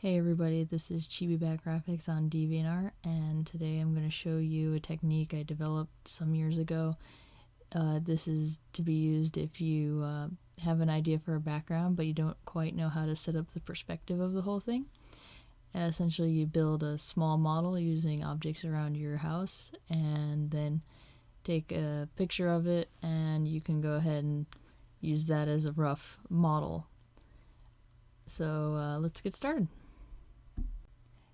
Hey everybody, this is Chibi Back Graphics on DeviantArt, and today I'm going to show you a technique I developed some years ago. This is to be used if you have an idea for a background but you don't quite know how to set up the perspective of the whole thing. Essentially, you build a small model using objects around your house and then take a picture of it, and you can go ahead and use that as a rough model. So let's get started.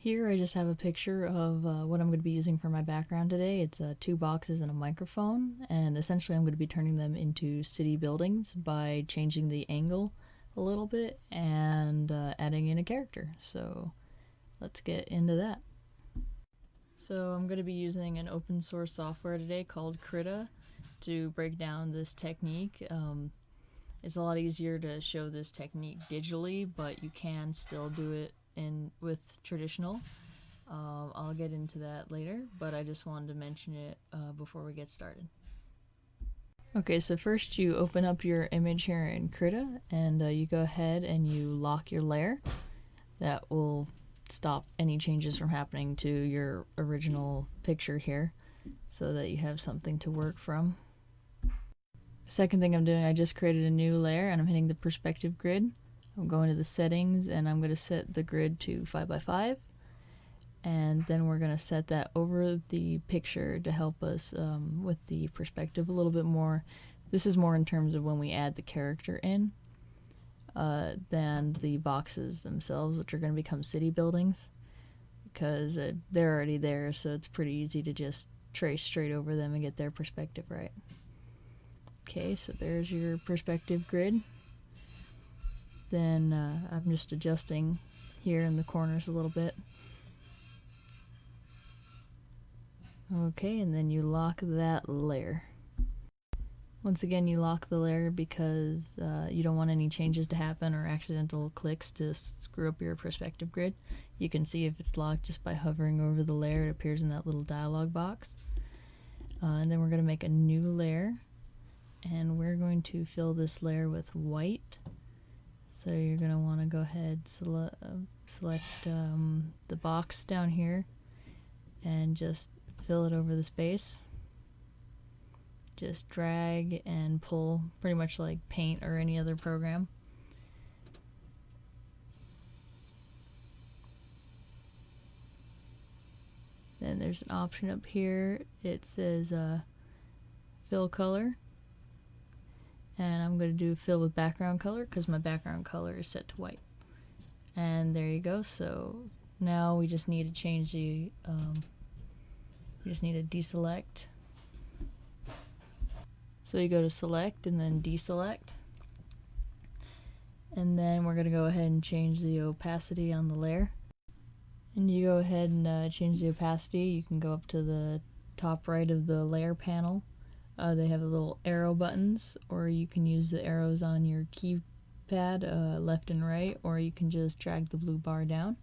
Here I just have a picture of what I'm going to be using for my background today. It's 2 boxes and a microphone, and essentially I'm going to be turning them into city buildings by changing the angle a little bit and adding in a character. So let's get into that. So I'm going to be using an open source software today called Krita to break down this technique. It's a lot easier to show this technique digitally, but you can still do it with traditional. I'll get into that later, but I just wanted to mention it before we get started. Okay, so first you open up your image here in Krita, and you go ahead and you lock your layer. That will stop any changes from happening to your original picture here, so that you have something to work from. Second thing I'm doing, I just created a new layer and I'm hitting the perspective grid. I'm going to the settings and I'm going to set the grid to 5x5, and then we're going to set that over the picture to help us with the perspective a little bit more. This is more in terms of when we add the character in than the boxes themselves, which are going to become city buildings, because they're already there, so it's pretty easy to just trace straight over them and get their perspective right. Okay, so there's your perspective grid. Then I'm just adjusting here in the corners a little bit. Okay, and then you lock that layer. Once again, you lock the layer because you don't want any changes to happen or accidental clicks to screw up your perspective grid. You can see if it's locked just by hovering over the layer. It appears in that little dialog box. And then we're going to make a new layer, and we're going to fill this layer with white. So you're going to want to go ahead, select the box down here and just fill it over the space. Just drag and pull, pretty much like Paint or any other program. Then there's an option up here. It says fill color. And I'm going to do fill with background color because my background color is set to white. And there you go. So now we just need to change the, we just need to deselect. So you go to select and then deselect. And then we're going to go ahead and change the opacity on the layer. And you go ahead and change the opacity. You can go up to the top right of the layer panel. They have the little arrow buttons, or you can use the arrows on your keypad, left and right, or you can just drag the blue bar down.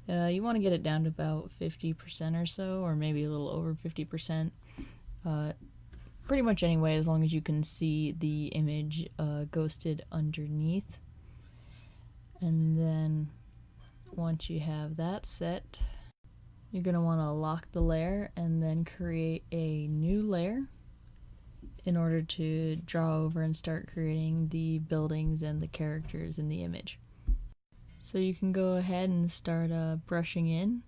You want to get it down to about 50% or so, or maybe a little over 50%. Pretty much anyway, as long as you can see the image ghosted underneath. And then once you have that set, you're going to want to lock the layer and then create a new layer in order to draw over and start creating the buildings and the characters in the image. So you can go ahead and start brushing in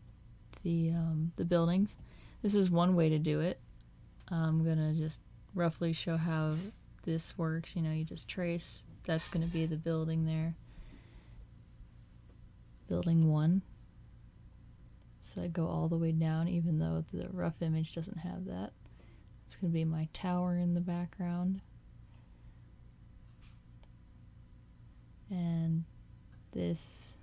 the buildings. This is one way to do it. I'm gonna just roughly show how this works. You know, you just trace. That's gonna be the building there. Building 1. So I go all the way down, even though the rough image doesn't have that. It's going to be my tower in the background. And this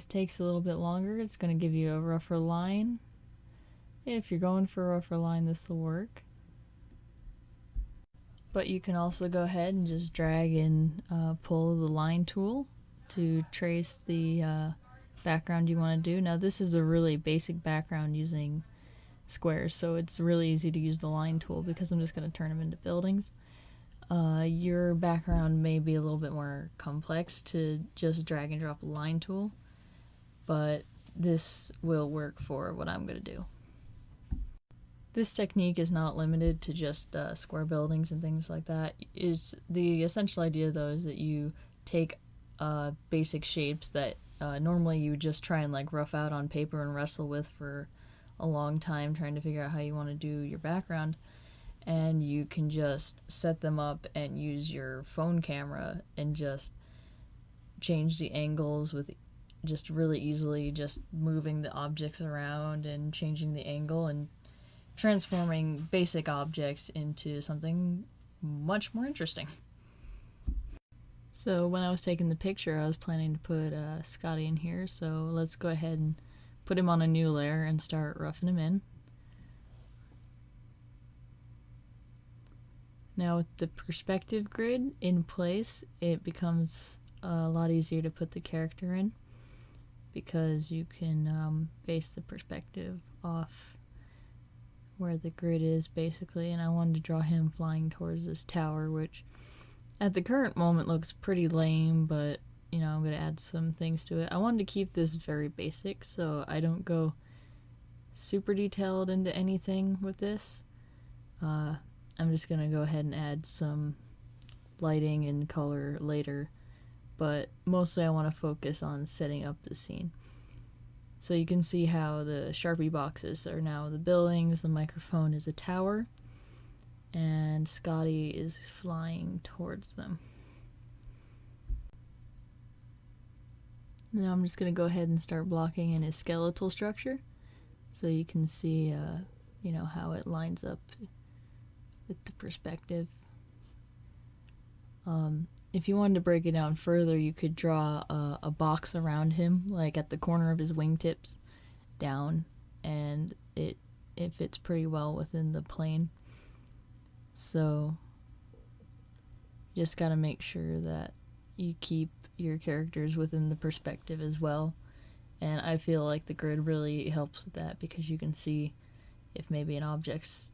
takes a little bit longer. It's going to give you a rougher line. If you're going for a rougher line, this will work. But you can also go ahead and just drag and pull the line tool to trace the background you want to do. Now this is a really basic background using squares, so it's really easy to use the line tool because I'm just going to turn them into buildings. your background may be a little bit more complex to just drag and drop a line tool, but this will work for what I'm going to do. This technique is not limited to just square buildings and things like that. The essential idea, though, is that you take basic shapes that normally you would just try and like rough out on paper and wrestle with for a long time trying to figure out how you want to do your background, and you can just set them up and use your phone camera and just change the angles with just really easily just moving the objects around and changing the angle and transforming basic objects into something much more interesting. So when I was taking the picture, I was planning to put Scotty in here, so let's go ahead and put him on a new layer and start roughing him in. Now with the perspective grid in place, it becomes a lot easier to put the character in because you can base the perspective off where the grid is basically, and I wanted to draw him flying towards this tower, which at the current moment looks pretty lame, but you know, I'm going to add some things to it. I wanted to keep this very basic so I don't go super detailed into anything with this. I'm just going to go ahead and add some lighting and color later, but mostly I want to focus on setting up the scene. So you can see how the Sharpie boxes are now the buildings, the microphone is a tower, and Scotty is flying towards them. Now I'm just going to go ahead and start blocking in his skeletal structure so you can see you know, how it lines up with the perspective. If you wanted to break it down further, you could draw a box around him, like at the corner of his wingtips down, and it fits pretty well within the plane. So you just gotta make sure that you keep your characters within the perspective as well, and I feel like the grid really helps with that because you can see if maybe an object's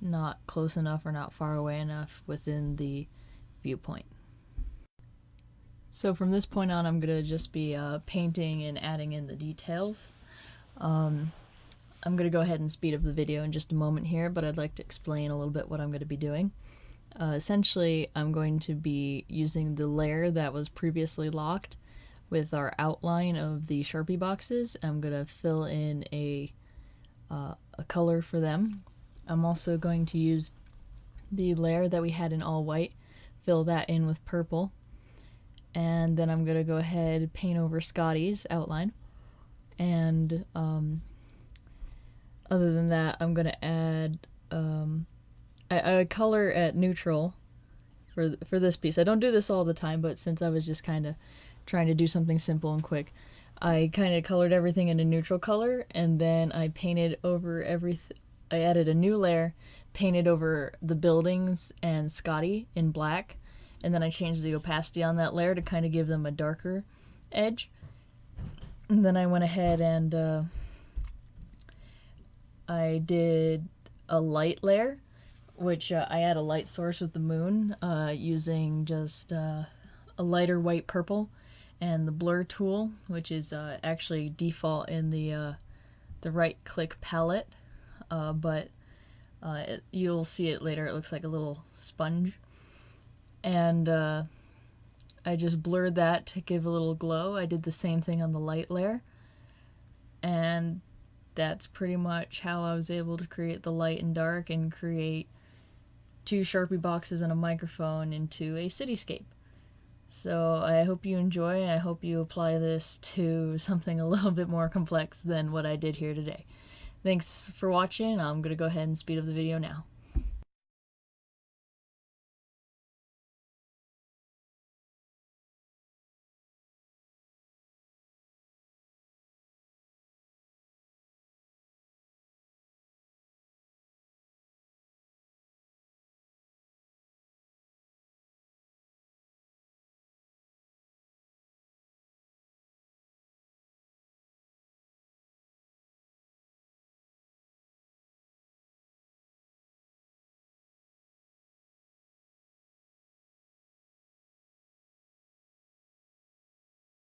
not close enough or not far away enough within the viewpoint. So from this point on, I'm going to just be painting and adding in the details. I'm going to go ahead and speed up the video in just a moment here, but I'd like to explain a little bit what I'm going to be doing. Essentially, I'm going to be using the layer that was previously locked with our outline of the Sharpie boxes. I'm going to fill in a color for them. I'm also going to use the layer that we had in all white, fill that in with purple, and then I'm going to go ahead and paint over Scotty's outline. And other than that, I'm going to add I color at neutral for this piece. I don't do this all the time, but since I was just kind of trying to do something simple and quick, I kind of colored everything in a neutral color, and then I painted over everything. I added a new layer, painted over the buildings and Scotty in black, and then I changed the opacity on that layer to kind of give them a darker edge. And then I went ahead and I did a light layer, which I add a light source with the moon using just a lighter white purple and the blur tool, which is actually default in the right click palette, but you'll see it later. It looks like a little sponge, and I just blurred that to give a little glow. I did the same thing on the light layer, and that's pretty much how I was able to create the light and dark and create two Sharpie boxes and a microphone into a cityscape. So I hope you enjoy, and I hope you apply this to something a little bit more complex than what I did here today. Thanks for watching. I'm going to go ahead and speed up the video now.